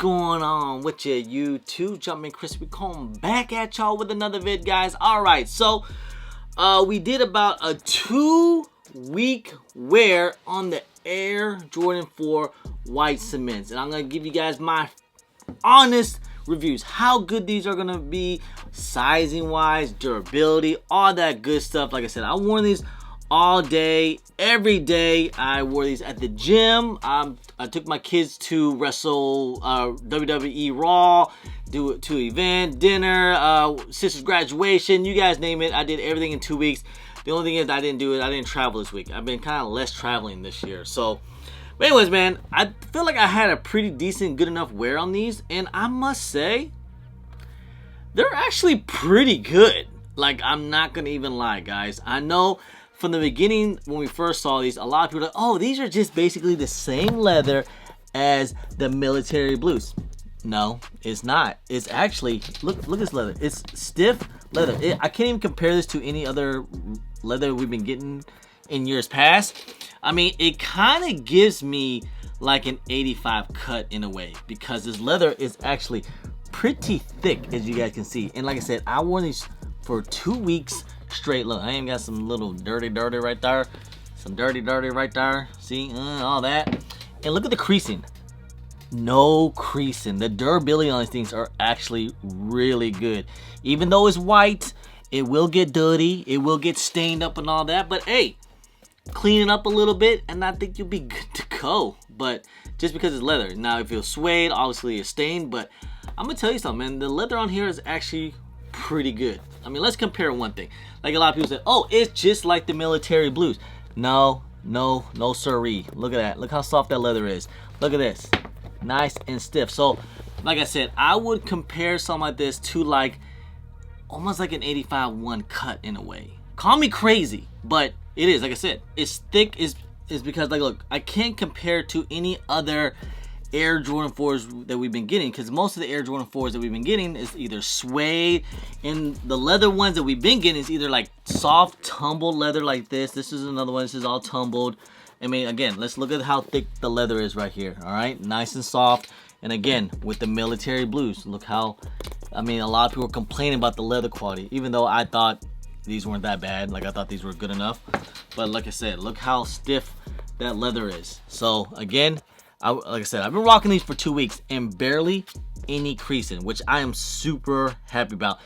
going on with your YouTube? Jumpman Crispy coming back at y'all with another vid, guys. Alright, so we did about a 2-week wear on the Air Jordan 4 white cements, and I'm gonna give you guys my honest reviews, how good these are gonna be, sizing wise, durability, all that good stuff. Like I said, I wore these all day, every day. I wore these at the gym. I took my kids to wrestle WWE Raw, to event, dinner, sister's graduation, you guys name it. I did everything in 2 weeks. The only thing is I didn't travel this week. I've been kind of less traveling this year. So, but anyways, man, I feel like I had a pretty decent, good enough wear on these, and I must say, they're actually pretty good. Like, I'm not gonna even lie, guys. I know from the beginning, when we first saw these, a lot of people were like, oh, these are just basically the same leather as the military blues. No, it's not. It's actually, look at this leather. It's stiff leather. I can't even compare this to any other leather we've been getting in years past. I mean, it kind of gives me like an 85 cut in a way, because this leather is actually pretty thick, as you guys can see. And like I said, I wore these for 2 weeks straight. Look, I even got some little dirty right there, some dirty right there. See, all that. And look at the creasing. No creasing. The durability on these things are actually really good. Even though it's white, it will get dirty, it will get stained up and all that, but hey, clean it up a little bit and I think you'll be good to go. But just because it's leather. Now if it's suede, obviously it's stained, but I'm gonna tell you something, man, the leather on here is actually pretty good. I mean, let's compare one thing. Like a lot of people say, oh, it's just like the military blues. No siree. Look at that. Look how soft that leather is. Look at this. Nice and stiff. So, like I said, I would compare something like this to like almost like an 85-1 cut in a way. Call me crazy, but it is. Like I said, it's thick is because, like, look, I can't compare to any other Air Jordan 4s that we've been getting, because most of the Air Jordan 4s that we've been getting is either suede, and the leather ones that we've been getting is either like soft tumbled leather like this. This is another one. This is all tumbled. I mean, again, let's look at how thick the leather is right here. All right, nice and soft. And again, with the military blues, look how, I mean, a lot of people were complaining about the leather quality, even though I thought these weren't that bad. Like, I thought these were good enough. But like I said, look how stiff that leather is. So again, like I said, I've been rocking these for 2 weeks and barely any creasing, which I am super happy about.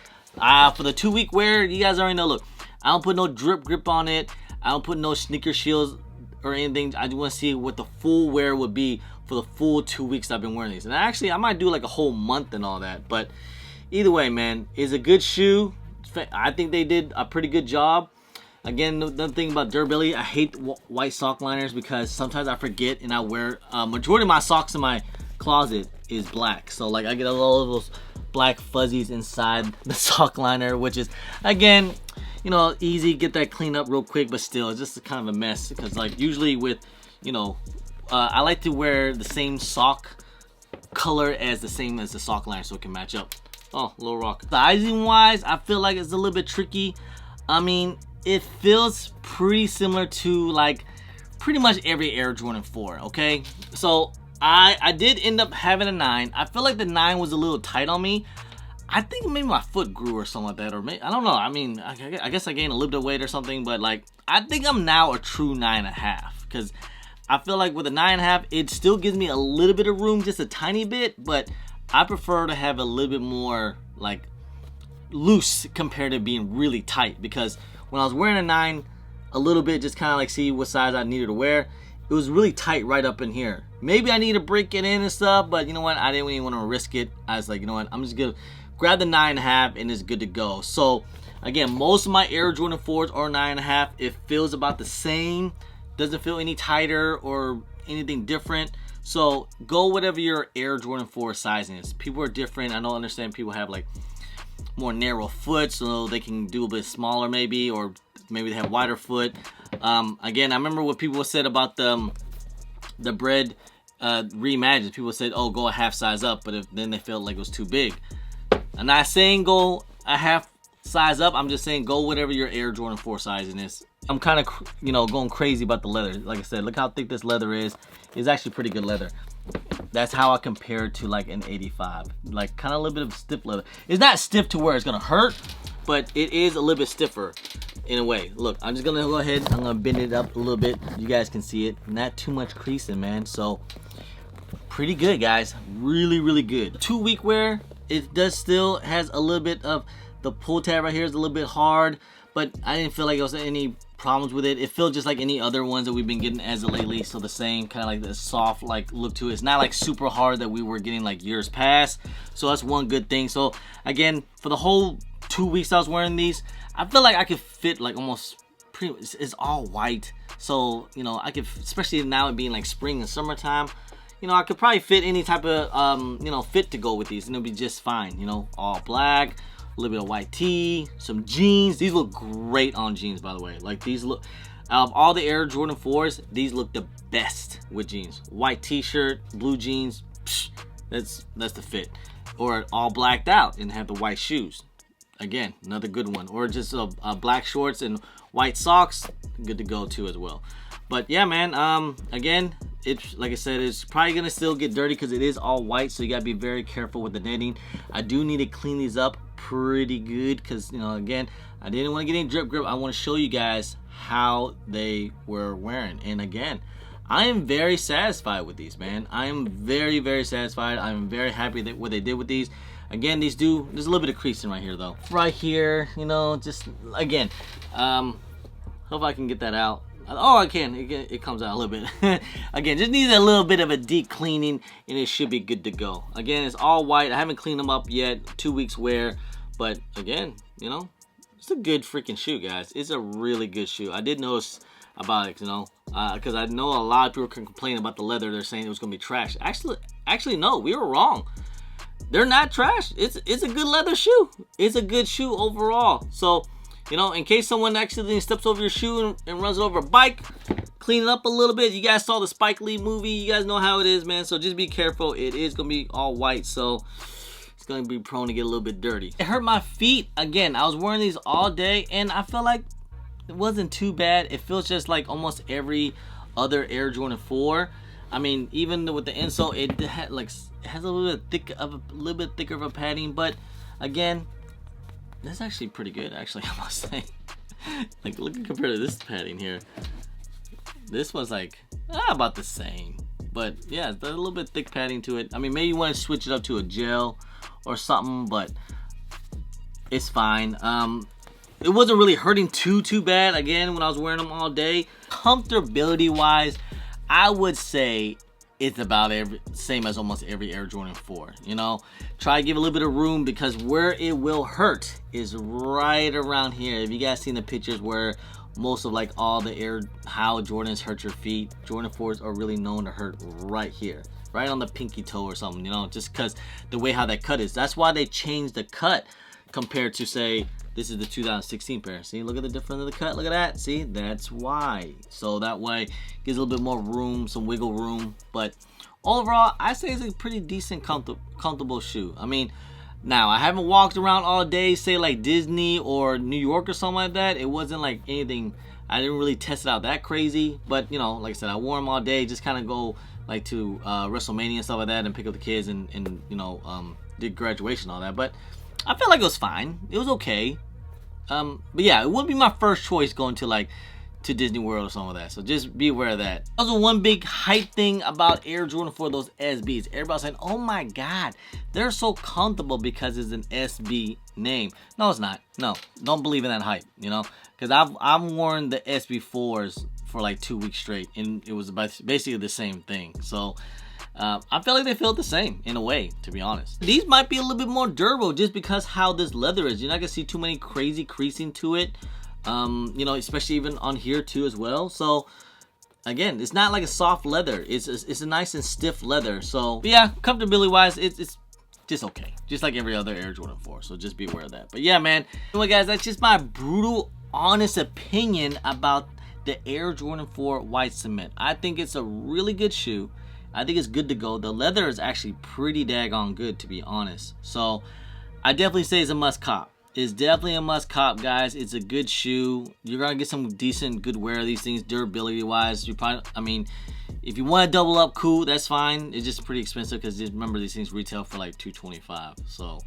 For the 2-week wear, you guys already know, look, I don't put no drip grip on it. I don't put no sneaker shields or anything. I just want to see what the full wear would be for the full 2 weeks I've been wearing these. And actually, I might do like a whole month and all that. But either way, man, it's a good shoe. I think they did a pretty good job. Again, the thing about durability, I hate white sock liners because sometimes I forget and I wear, majority of my socks in my closet is black. So like I get all of those black fuzzies inside the sock liner, which is, again, you know, easy, get that cleaned up real quick, but still, it's just kind of a mess. Because like usually with, you know, I like to wear the same sock color as the sock liner so it can match up. Oh, little rock. Sizing wise, I feel like it's a little bit tricky. I mean, it feels pretty similar to like pretty much every Air Jordan 4, okay? So I did end up having a 9. I feel like the 9 was a little tight on me. I think maybe my foot grew or something like that, or maybe, I don't know. I mean, I guess I gained a little bit of weight or something, but like, I think I'm now a true 9.5, because I feel like with a 9.5, it still gives me a little bit of room, just a tiny bit, but I prefer to have a little bit more like loose compared to being really tight, because when I was wearing a 9 a little bit, just kind of like see what size I needed to wear, it was really tight right up in here. Maybe I need to break it in and stuff, but you know what, I didn't even want to risk it. I was like, you know what, I'm just gonna grab the 9.5 and it's good to go. So again, most of my Air Jordan 4s are 9.5. It feels about the same, doesn't feel any tighter or anything different. So go whatever your Air Jordan 4 sizing is. People are different. I don't understand, people have like more narrow foot, so they can do a bit smaller maybe, or maybe they have wider foot. Again, I remember what people said about the bread reimagined. People said, oh, go a half size up, but then they felt like it was too big. I'm not saying go a half size up, I'm just saying go whatever your Air Jordan 4 sizing is. I'm kind of, you know, going crazy about the leather. Like I said, look how thick this leather is. It's actually pretty good leather. That's how I compare it to like an 85. Like kind of a little bit of stiff leather. It's not stiff to where it's gonna hurt, but it is a little bit stiffer in a way. Look, I'm just gonna go ahead, I'm gonna bend it up a little bit. You guys can see it. Not too much creasing, man. So pretty good, guys. Really, really good. 2-week wear, it does still has a little bit of the pull tab right here is a little bit hard, but I didn't feel like there was any problems with it. It feels just like any other ones that we've been getting as of lately. So the same kind of like the soft like look to it. It's not like super hard that we were getting like years past. So that's one good thing. So again, for the whole 2 weeks I was wearing these, I feel like I could fit like almost pretty. It's all white. So you know I could, especially now it being like spring and summertime. You know I could probably fit any type of you know fit to go with these and it'll be just fine. You know all black. A little bit of white tee, some jeans. These look great on jeans, by the way. Like these look, out of all the Air Jordan 4s, these look the best with jeans. White t-shirt, blue jeans, psh, that's the fit. Or all blacked out and have the white shoes. Again, another good one. Or just black shorts and white socks, good to go too as well. But yeah, man. Again, it's like I said, it's probably gonna still get dirty because it is all white, so you gotta be very careful with the netting. I do need to clean these up pretty good because you know again I didn't want to get any drip grip. I want to show you guys how they were wearing, and again I am very satisfied with these, man. I am very, very satisfied. I'm very happy that what they did with these. Again, there's a little bit of creasing right here though, right here, you know, just again hope I can get that out. Oh, I can. It comes out a little bit. Again, just needs a little bit of a deep cleaning, and it should be good to go. Again, it's all white. I haven't cleaned them up yet. 2 weeks wear, but again, you know, it's a good freaking shoe, guys. It's a really good shoe. I did notice about it, you know, because I know a lot of people can complain about the leather. They're saying it was gonna be trash. Actually, no, we were wrong. They're not trash. It's a good leather shoe. It's a good shoe overall. So. You know, in case someone accidentally steps over your shoe and runs it over a bike, clean it up a little bit. You guys saw the Spike Lee movie. You guys know how it is, man. So just be careful. It is going to be all white, so it's going to be prone to get a little bit dirty. It hurt my feet. Again, I was wearing these all day, and I feel like it wasn't too bad. It feels just like almost every other Air Jordan 4. I mean, even with the insole, it has a little bit thicker of a padding, but again, that's actually pretty good, actually, I must say. Like, look compared to this padding here. This was like about the same, but yeah, it's a little bit thick padding to it. I mean, maybe you want to switch it up to a gel or something, but it's fine. It wasn't really hurting too bad. Again, when I was wearing them all day, comfortability wise, I would say it's about same as almost every Air Jordan 4. You know, try to give a little bit of room because where it will hurt is right around here. If you guys seen the pictures where most of like all the how Jordans hurt your feet, Jordan 4s are really known to hurt right here, right on the pinky toe or something. You know, just because the way how that cut is. That's why they changed the cut compared to say this is the 2016 pair. See, look at the difference of the cut. Look at that. See, that's why. So that way gives a little bit more room, some wiggle room. But overall, I say it's a pretty decent, comfortable shoe. I mean, now I haven't walked around all day, say like Disney or New York or something like that. It wasn't like anything. I didn't really test it out that crazy. But you know, like I said, I wore them all day. Just kind of go like to WrestleMania and stuff like that, and pick up the kids and you know did graduation and all that. But I felt like it was fine. It was okay. But yeah, it wouldn't be my first choice going to like to Disney World or something like that. So just be aware of that. Also, one big hype thing about Air Jordan 4, those SBs. Everybody's saying, "Oh my God, they're so comfortable because it's an SB name." No, it's not. No, don't believe in that hype. You know, because I've worn the SB4s for like 2 weeks straight, and it was basically the same thing. So. I feel like they feel the same in a way, to be honest. These might be a little bit more durable just because how this leather is. You're not gonna see too many crazy creasing to it, you know, especially even on here too as well. So again, it's not like a soft leather. It's a nice and stiff leather. So but yeah, comfortability wise, it's just okay, just like every other Air Jordan 4. So just be aware of that. But yeah, man. Anyway, guys, that's just my brutal, honest opinion about the Air Jordan 4 white cement. I think it's a really good shoe. I think it's good to go. The leather is actually pretty daggone good, to be honest. So I definitely say it's a must cop. is definitely a must cop, guys. It's a good shoe. You're gonna get some decent, good wear of these things, durability wise. You probably, I mean, if you want to double up, cool, that's fine. It's just pretty expensive because remember these things retail for like $225. So,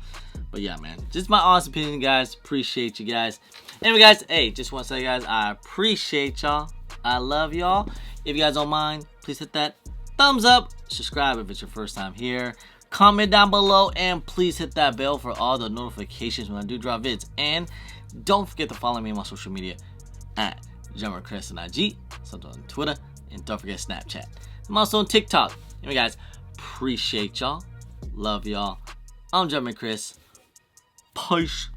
but yeah, man, just my honest opinion, guys. Appreciate you guys. Anyway, guys, hey, just want to say, guys, I appreciate y'all. I love y'all. If you guys don't mind, please hit that thumbs up. Subscribe if it's your first time here. Comment down below and please hit that bell for all the notifications when I do drop vids. And don't forget to follow me on my social media at Jumpman Chris on IG, sometimes on Twitter, and don't forget Snapchat. I'm also on TikTok. Anyway, guys, appreciate y'all. Love y'all. I'm Jumpman Chris. Peace.